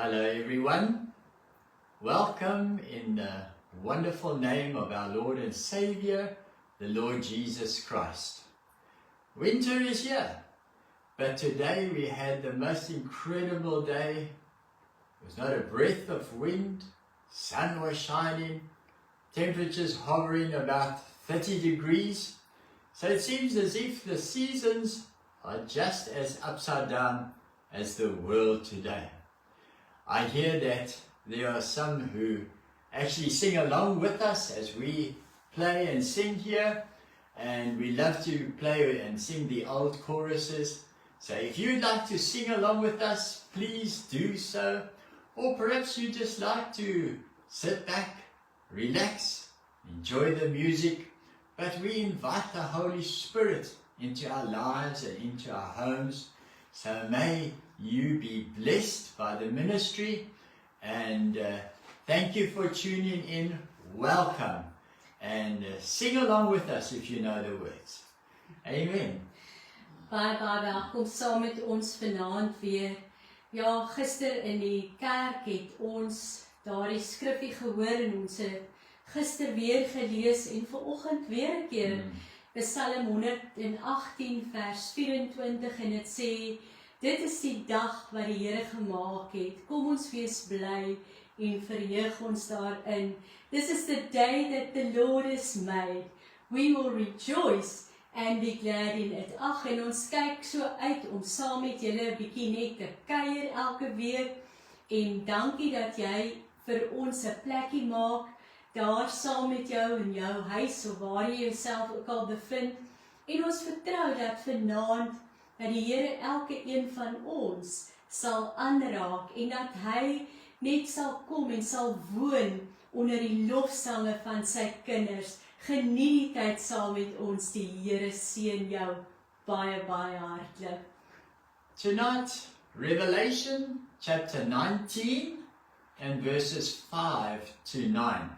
Hello everyone, welcome in the wonderful name of our Lord and Saviour, the Lord Jesus Christ. Winter is here, but today we had the most incredible day. There was not a breath of wind, sun was shining, temperatures hovering about 30 degrees. So it seems as if the seasons are just as upside down as the world today. I hear that there are some who actually sing along with us as we play and sing here, and we love to play and sing the old choruses. So if you'd like to sing along with us, please do so. Or perhaps you just like to sit back, relax, enjoy the music, but we invite the Holy Spirit into our lives and into our homes. So may you be blessed by the ministry, and thank you for tuning in. Welcome, and sing along with us if you know the words. Amen. Baie welkom saam met ons vanaand weer. Ja, gister in die kerk het ons daardie skrifgie gehoor en ons het gister weer gelees en vanoggend weer 'n keer Psalm 118 vers 24 en dit sê: dit is die dag wat die Here gemaak het. Kom ons wees bly en verheug ons daarin. This is the day that the Lord has made. We will rejoice and be glad in it. Ag, en ons kyk so uit om saam met julle 'n bietjie net te kuier elke week. En dankie dat jy vir ons 'n plekkie maak daar saam met jou in jou huis of waar jy jouself ook al bevind. En ons vertrou dat vanaand dat die Here elke een van ons sal aanraak en dat hy net sal kom en sal woon onder die lofsange van sy kinders. Geniet die tyd saam met ons. Die Here seën jou baie hartlik. Tonight, Revelation chapter 19 and verses 5 to 9.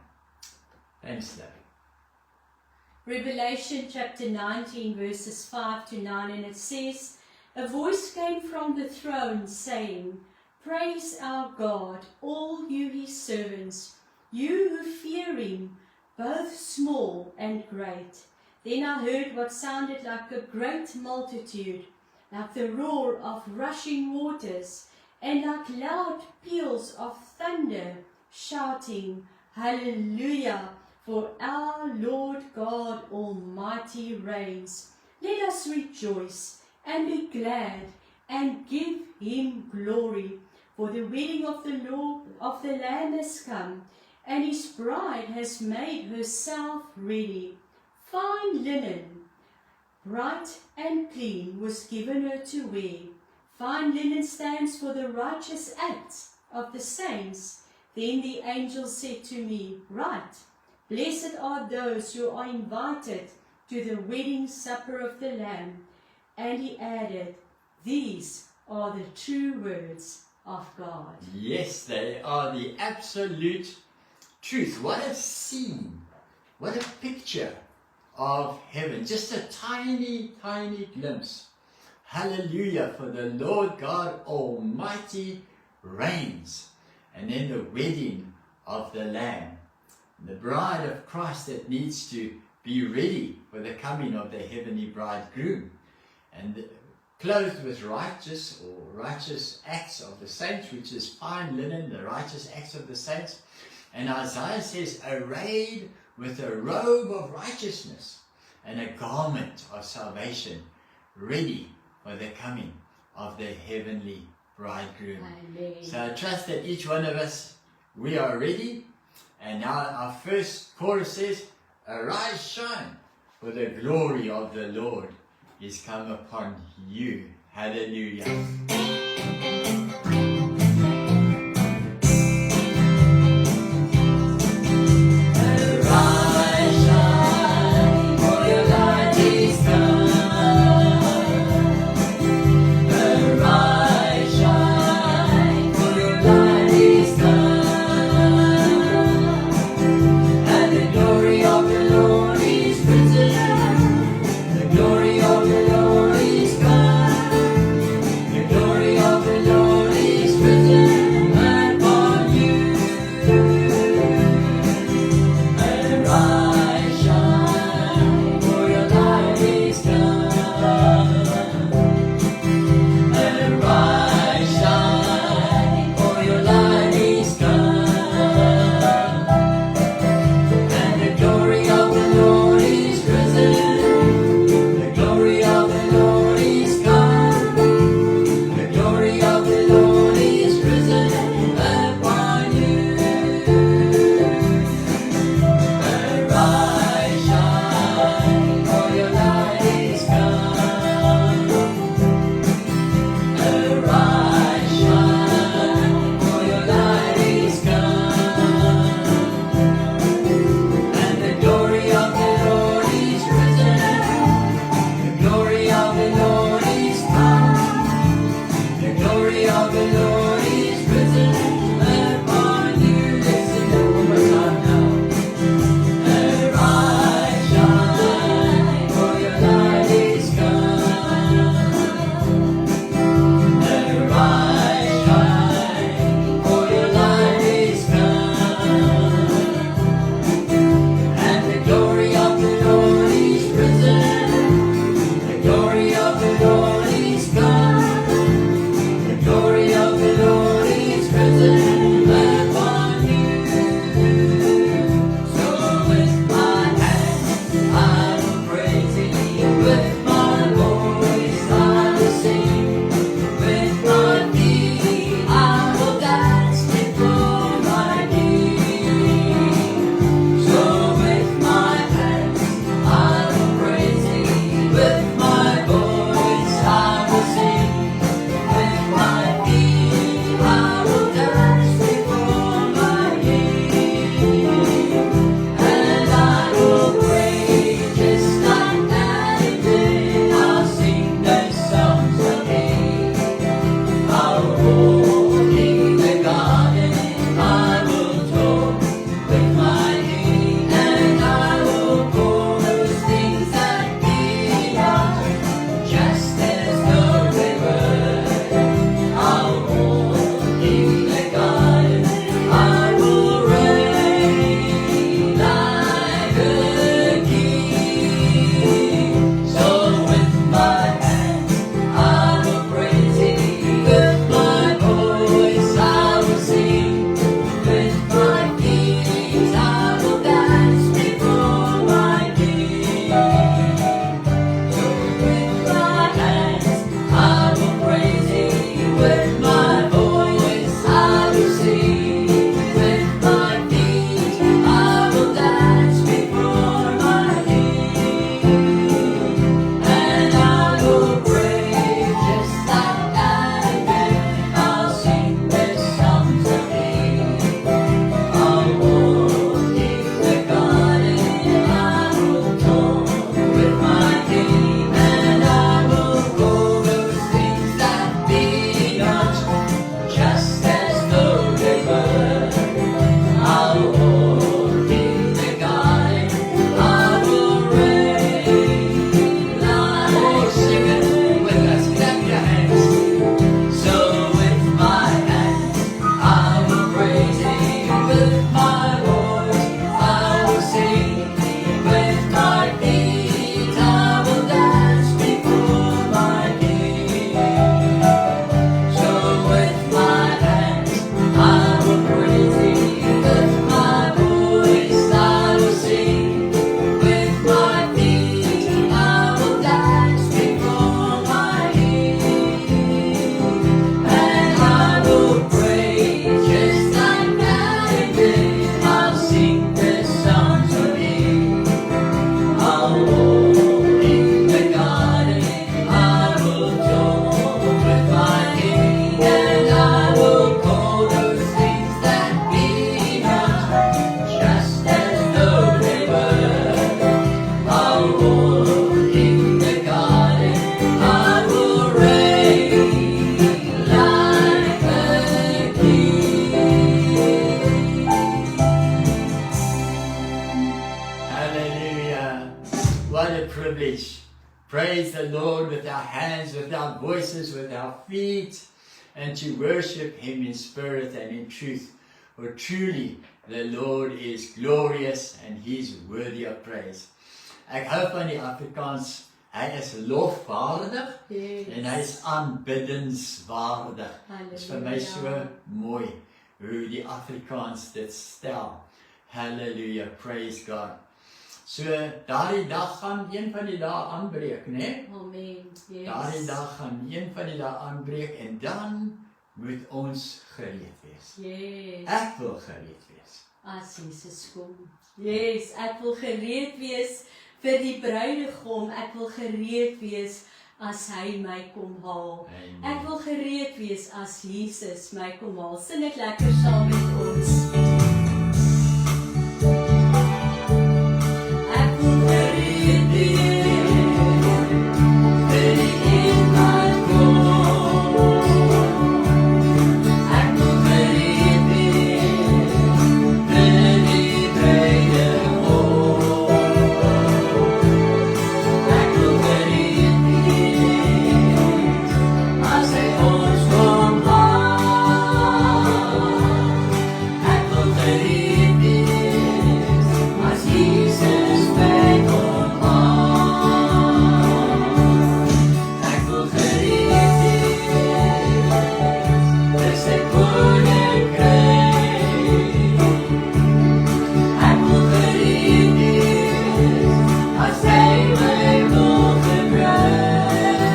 Thanks, Larry. Revelation chapter 19 verses 5 to 9, and it says, a voice came from the throne saying, praise our God, all you his servants, you who fear him, both small and great. Then I heard what sounded like a great multitude, like the roar of rushing waters, and like loud peals of thunder, shouting, Hallelujah! For our Lord God Almighty reigns. Let us rejoice and be glad and give him glory. For the wedding of the Lord of the Lamb has come, and his bride has made herself ready. Fine linen, bright and clean, was given her to wear. Fine linen stands for the righteous acts of the saints. Then the angel said to me, write, blessed are those who are invited to the wedding supper of the Lamb. And he added, these are the true words of God. Yes, they are the absolute truth. What a scene, what a picture of heaven. Just a tiny glimpse. Hallelujah, for the Lord God Almighty reigns. And then the wedding of the Lamb. The bride of Christ that needs to be ready for the coming of the heavenly bridegroom, and clothed with righteous acts of the saints, which is fine linen, the righteous acts of the saints. And Isaiah says, arrayed with a robe of righteousness and a garment of salvation, ready for the coming of the heavenly bridegroom. Amen. So I trust that each one of us, we are ready. And now our first chorus says, arise, shine, for the glory of the Lord is come upon you. Hallelujah. The glory of the Lord is come. The glory privilege. Praise the Lord with our hands, with our voices, with our feet, and to worship Him in spirit and in truth. For truly, the Lord is glorious and He's worthy of praise. Ek hou van die Afrikaans, hy is lofwaardig en hy is aanbiddenswaardig. Dit is vir my so mooi hoe die Afrikaans dit stel. Hallelujah, praise God. So, daardie dag gaan een van die dae aanbreek, né? Amen. Yes. Daardie dag gaan een van die dae aanbreek en dan moet ons gereed wees. Yes. Ek wil gereed wees. As Jesus kom. Yes, ek wil gereed wees vir die bruidegom. Ek wil gereed wees as hy my kom haal. Amen. Ek wil gereed wees as Jesus my kom haal. Sing dit lekker saam met ons. Ek wil gereed wees vir die een wat kom. Ek wil gereed wees vir die bruidegom. Ek wil gereed wees as hy ons kom haal. Ek wil gereed wees as Jesus my kom haal. Ek wil gereed wees vir sy koninkryk. Ek wil gereed wees as hy my wil gebruik.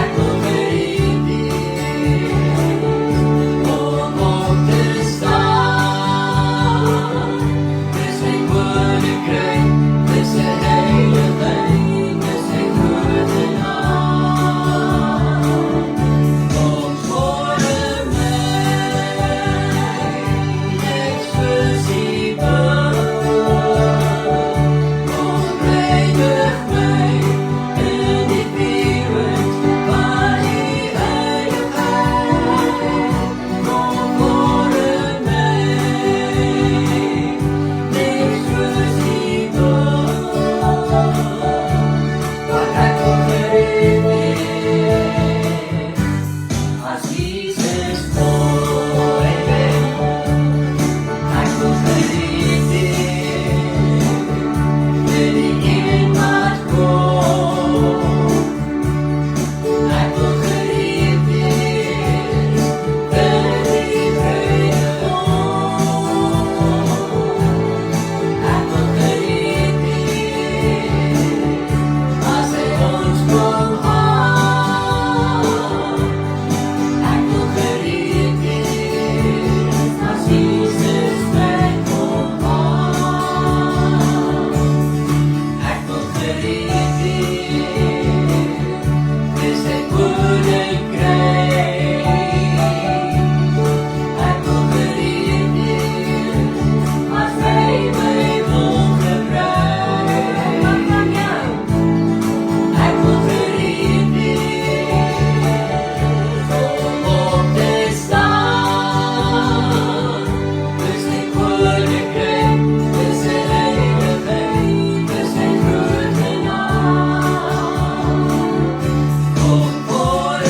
Ek wil gereed wees om op te staan. Dis my koninkryk, dis sy heiligheid, dis sy grote naam. Kom voor my, niks visibel. Kom reinig my in die wêreld van die heiligheid. Kom voor my, niks visibel. Want ek wil gereed wees as Jesus kom. Ek wil gereed wees vir die een wat kom. Ek wil gereed wees vir die bruidegom. Ek wil gereed wees as hy ons kom haal. Ek wil gereed wees as Jesus my kom haal. Ek wil gereed wees vir sy koninkryk. Ek wil gereed wees as hy my wil gebruik. Ek wil gereed wees om op te staan. Dis sy koninkryk, dis sy heiligheid, dis sy grote naam. Kom voor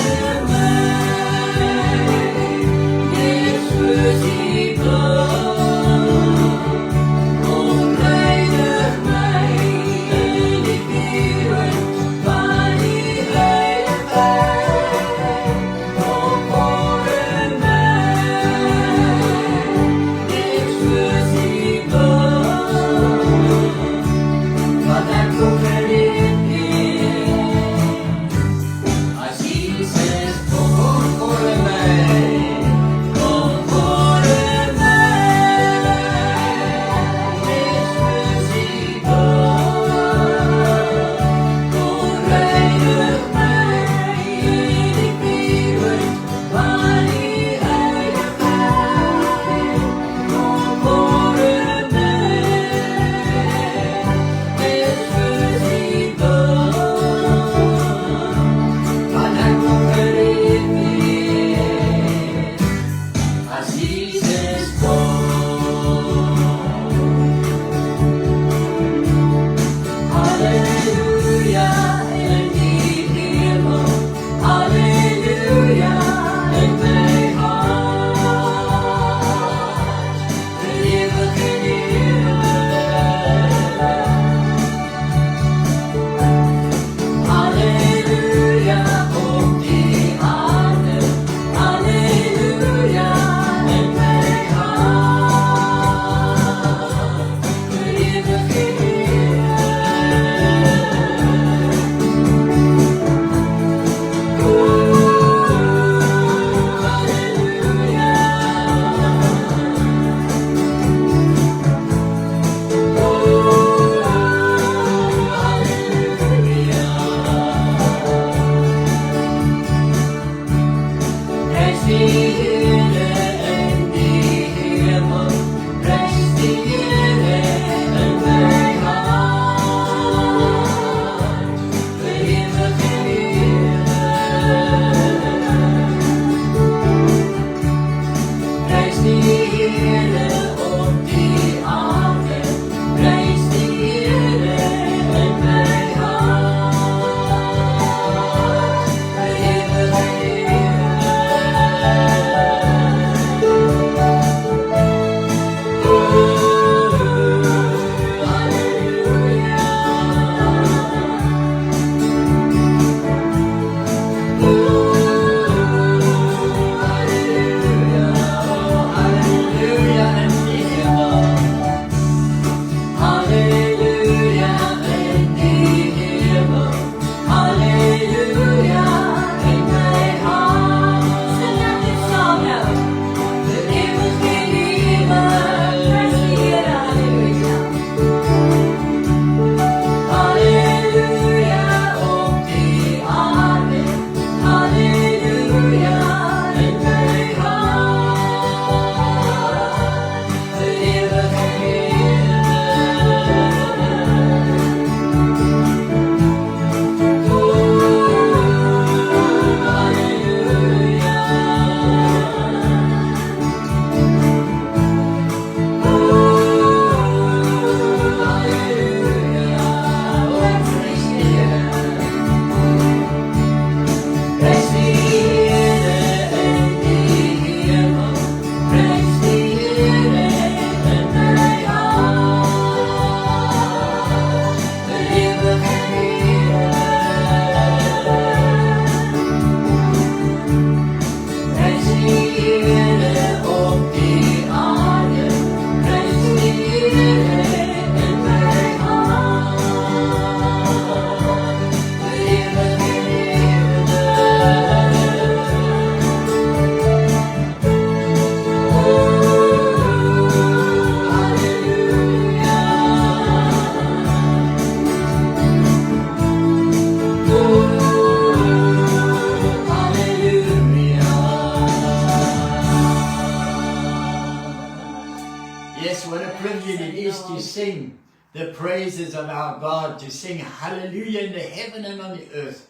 sing the praises of our God, to sing hallelujah in the heaven and on the earth.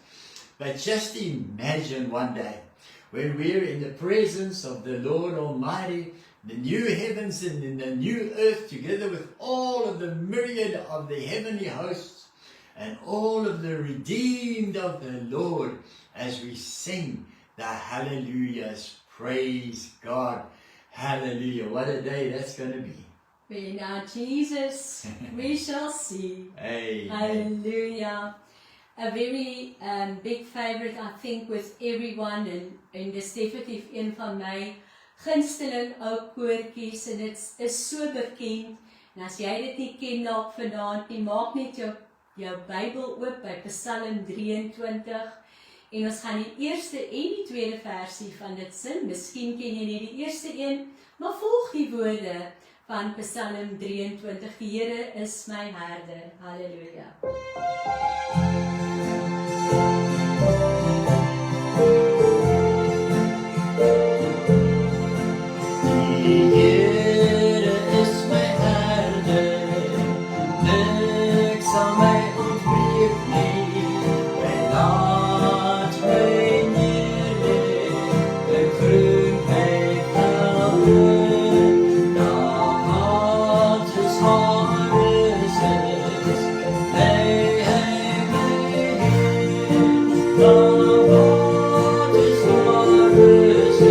But just imagine one day when we're in the presence of the Lord Almighty, the new heavens and in the new earth, together with all of the myriad of the heavenly hosts and all of the redeemed of the Lord, as we sing the hallelujahs. Praise God. Hallelujah. What a day that's going to be. When our Jesus we shall see. Amen. Hallelujah. A very big favorite, I think, with everyone, and dis definitief een van my gunsteling ou koortjies, en dit is so bekend. En as jy dit nie ken dalk vanaand nie, maak net jou Bybel oop by Psalm 23, en ons gaan die eerste en die tweede versie van dit sing. Miskien ken jy net die eerste een, maar volg die woorde van Psalm 23, die Here is my herder. Halleluja. Die Here is my herder, niks sal my ontbreek nie. Hy laat my neer in groen weivelde, daar waar dus waar is, lei hy my heen. Daar waar dus waar is,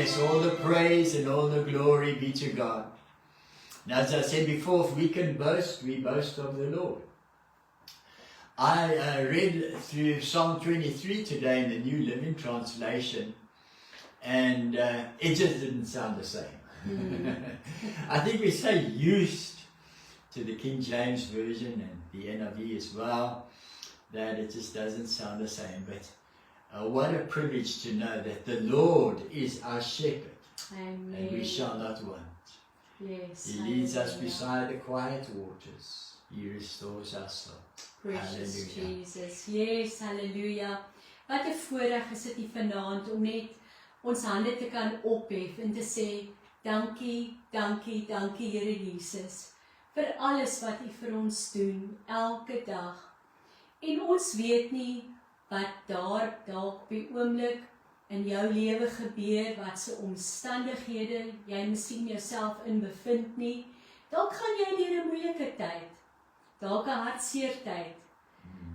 Yes, all the praise and all the glory be to God. Now, as I said before, if we can boast, we boast of the Lord. I read through Psalm 23 today in the New Living Translation, and it just didn't sound the same. I think we're so used to the King James Version and the NIV as well, that it just doesn't sound the same. But what a privilege to know that the Lord is our shepherd. Amen. And we shall not want. Yes. He leads us Hallelujah. beside the quiet waters. He restores our soul. Precious Hallelujah. Jesus. Yes, hallelujah. Wat 'n voorreg is dit hier vanaand om net ons hande te kan ophef en te sê dankie, dankie, dankie Here Jesus vir alles wat U vir ons doen elke dag. En ons weet nie wat daar dalk op die oomblik in jou lewe gebeur, wat se omstandighede jy miskien jouself in bevind nie. Dalk gaan jy deur 'n moeilike tyd. Dalk 'n hartseer tyd.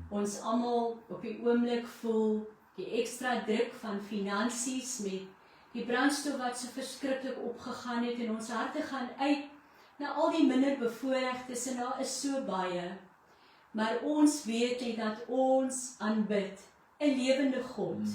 Ons almal op die oomblik voel die ekstra druk van finansies met die brandstof wat so verskriklik opgegaan het en ons harte gaan uit na al die minder bevoorregtes en daar is so baie. Maar ons weet net dat ons aanbid 'n lewende God,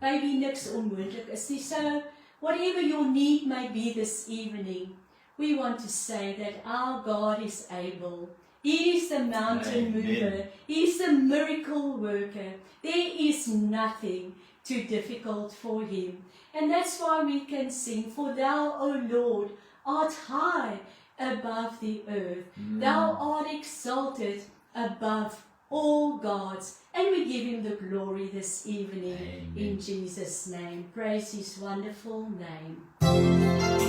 by wie niks onmoontlik is nie. So, whatever your need may be this evening, we want to say that our God is able. He is the mountain Amen. mover. He is the miracle worker. There is nothing too difficult for Him. And that's why we can sing, for Thou, O Lord, art high above the earth. Thou art exalted above all gods. And we give Him the glory this evening. Amen. In Jesus' name. Praise His wonderful name.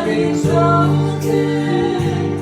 Exalted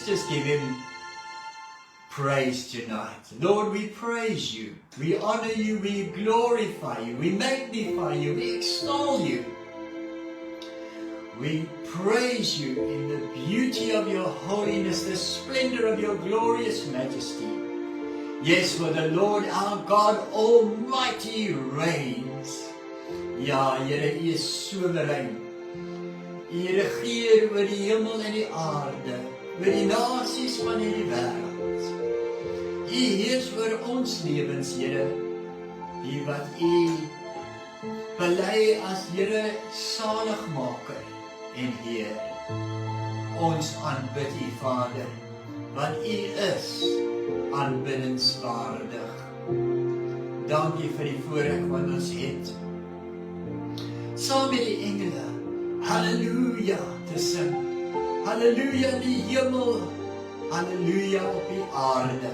just give him praise tonight. Lord, we praise you. We honor you. We glorify you. We magnify you. We extol you. We praise you in the beauty of your holiness, the splendor of your glorious majesty. Yes, for the Lord our God Almighty reigns. Ja, Here, U is soewerein. U regeer oor die hemel en die aarde, oor die nasies van hierdie wêreld. U heers oor ons lewens, Here, die wat U bely as Here saligmaker en Heer. Ons aanbid U, Vader, want U is aanbiddingswaardig. Dankie vir die voorreg wat ons het, saam met die engele, halleluja te sing. Halleluja in die hemel, halleluja op die aarde,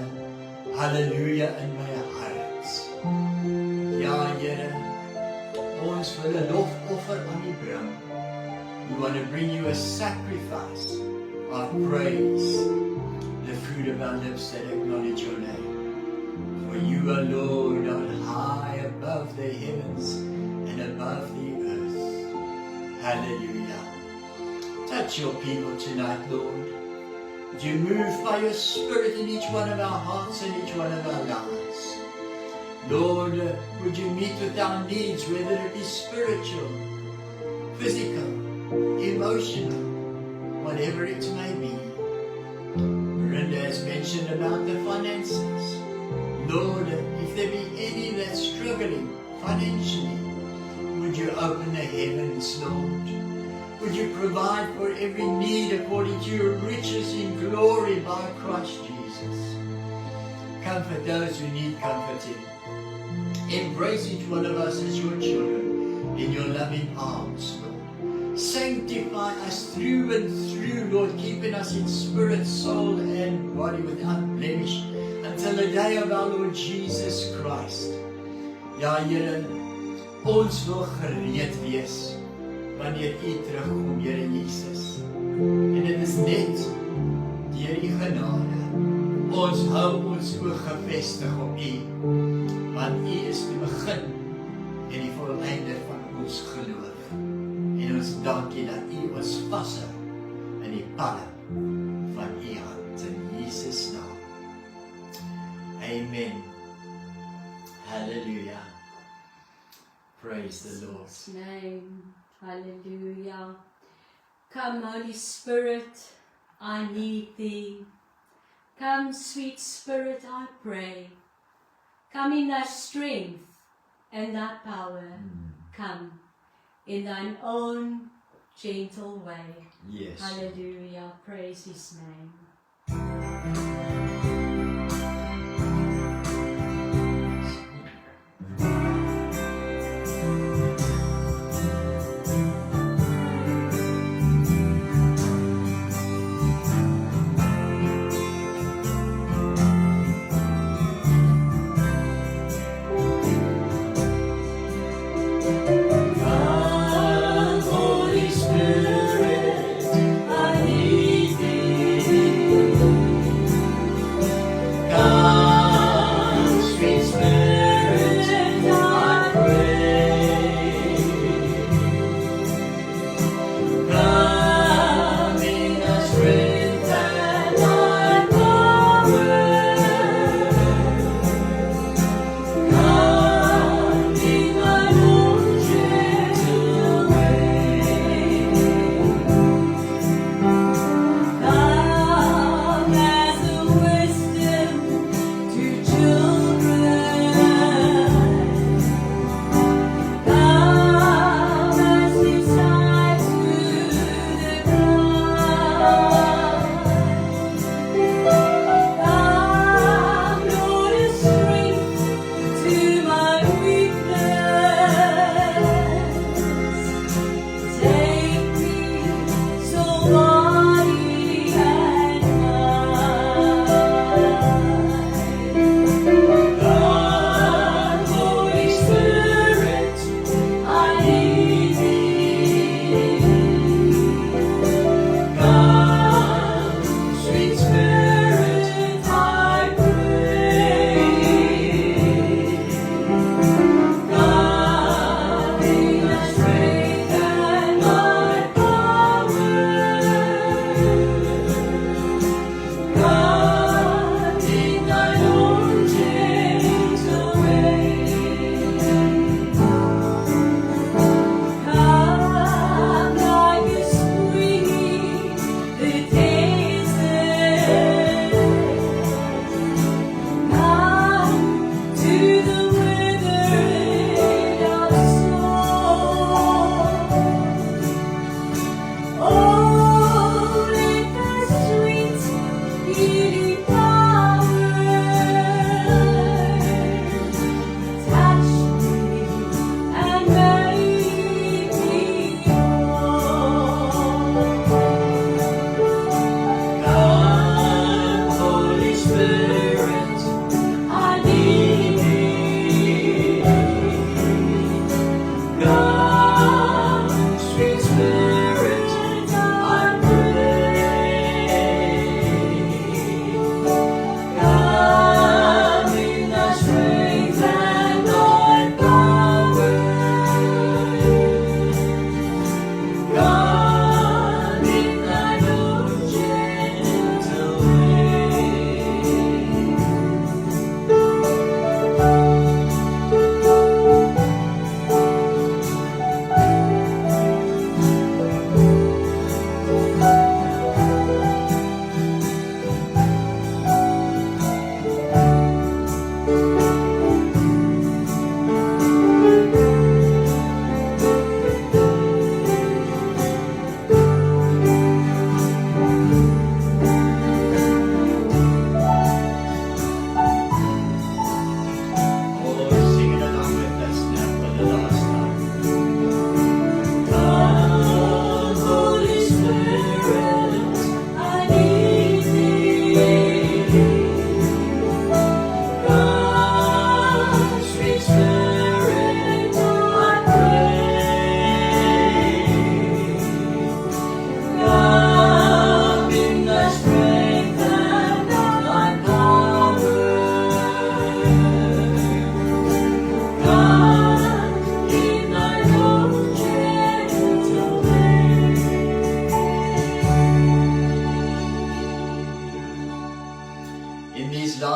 halleluja in my hart. Ja, Here, ons wil 'n lofoffer aan U bring. We want to bring you a sacrifice of praise, the fruit of our lips that acknowledge your name. For you are Lord on high above the heavens and above the earth. Hallelujah. Touch your people tonight, Lord. Would you move by your Spirit in each one of our hearts and each one of our lives. Lord, would you meet with our needs, whether it be spiritual, physical, emotional, whatever it may be. Miranda has mentioned about the finances. Lord, if there be any that's struggling financially, would you open the heavens, Lord? Would you provide for every need according to your riches in glory by Christ Jesus? Comfort those who need comforting. Embrace each one of us as your children in your loving arms, Lord. Sanctify us through and through, Lord, keeping us in spirit, soul, and body without blemish until the day of our Lord Jesus Christ. Ja, Here, ons wil gereed wees wanneer U terugkom, Here Jesus. En dit is net deur U genade. Ons hou ons oog gefestig op U, want U is die begin en die volleinde van ons geloof. En ons dankie dat U ons vashou in die palm van U hand in Jesus naam. Amen. Hallelujah. Praise the Lord. In His name. Hallelujah. Come, Holy Spirit, I need Thee. Come, sweet Spirit, I pray. Come in Thy strength and Thy power. Come in Thine own gentle way. Yes. Hallelujah. Praise His name. Holy Spirit, I need Thee.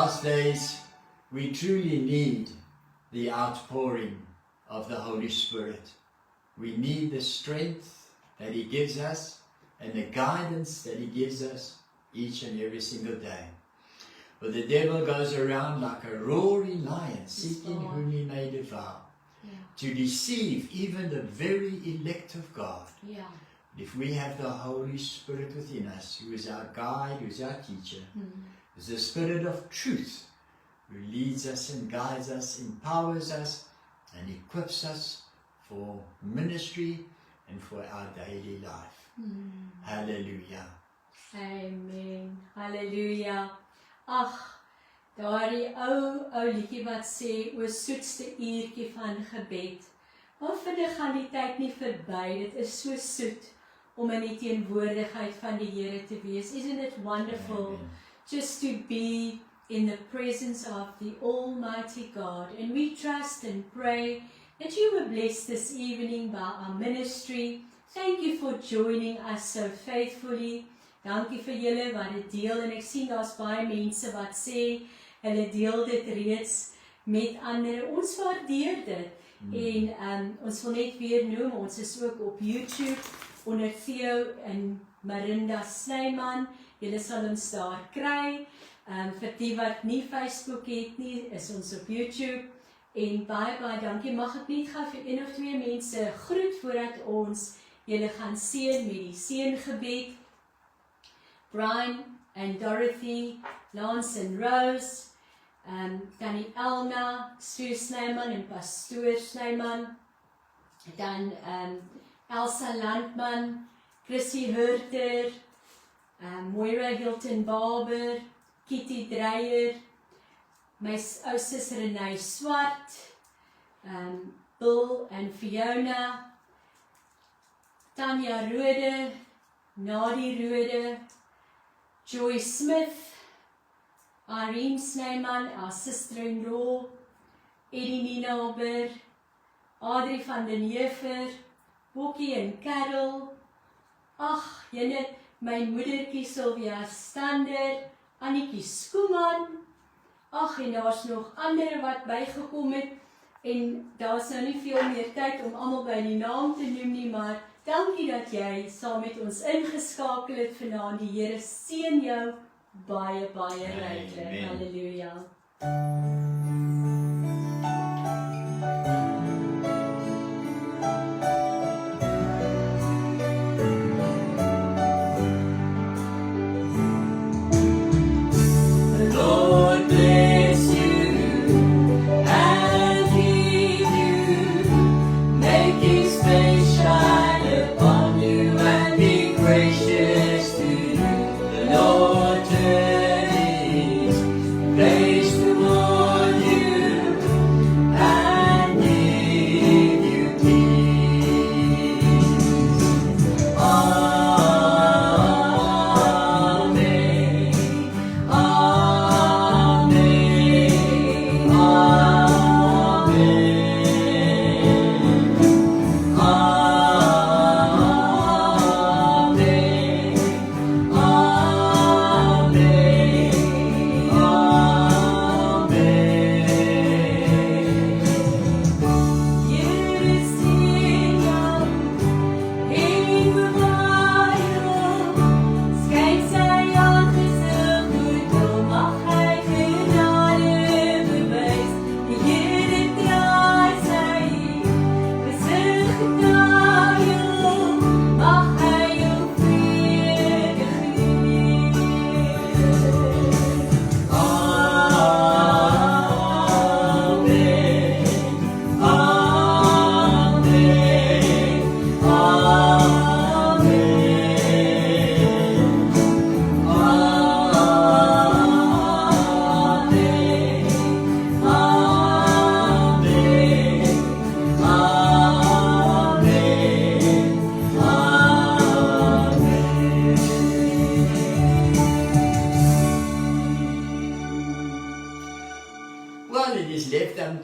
last days, we truly need the outpouring of the Holy Spirit. We need the strength that He gives us and the guidance that He gives us each and every single day. But the devil goes around like a roaring lion, seeking whom he may devour, to deceive even the very elect of God. Yeah. If we have the Holy Spirit within us, who is our guide, who is our teacher, is the Spirit of truth, who leads us and guides us, empowers us, and equips us for ministry and for our daily life. Hallelujah. Amen. Hallelujah. Ag, daardie ou liedjie wat sê, o soetste uurtjie van gebed. Maar vinnig gaan die tyd nie verby, dit is so soet om in die teenwoordigheid van die Here te wees. Isn't it wonderful just to be in the presence of the Almighty God? And we trust and pray that you were blessed this evening by our ministry. Thank you for joining us so faithfully. Dankie vir julle wat dit deel, en ek sien daar's baie mense wat sê hulle deel dit reeds met ander. Ons waardeer dit. En ons wil net weer noem, ons is ook op YouTube onder Theo en Marinda Snyman. Julle sal ons daar kry. Vir die wat nie Facebook het nie, is ons op YouTube. En baie dankie. Mag ek net gou vir 1 of 2 mense groet voordat ons julle gaan seën met die seëngebed. Brian and Dorothy, Lance and Rose, Tannie Elna, Sue Snyman en Pastoor Snyman, dan Elsa Landman, Chrissy Hurter, Moira Hilton Barber, Kitty Dreyer, my ou sis Renee Swart, Bill and Fiona, Tanya Rode, Nadie Rode, Joy Smith, Irene Snyman, our sister-in-law, Eddie Nienaber, Adrie van den Heever, Bokkie en Carol, ag, jyne, my moedertjie Sylvia Stander, Annetjie Skoeman, ag, en daar's nog ander wat bygekom het, en daar's nou nie veel meer tyd om almal by die naam te noem nie, maar dankie dat jy saam met ons ingeskakel het vanaand. Die Here seën jou baie ryklik. Halleluja.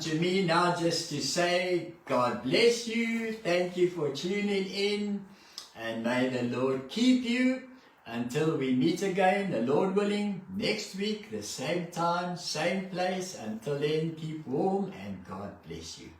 To me now just to say, God bless you, thank you for tuning in, and may the Lord keep you, Until we meet again, the Lord willing, next week, the same time, same place. Until then, keep warm and God bless you.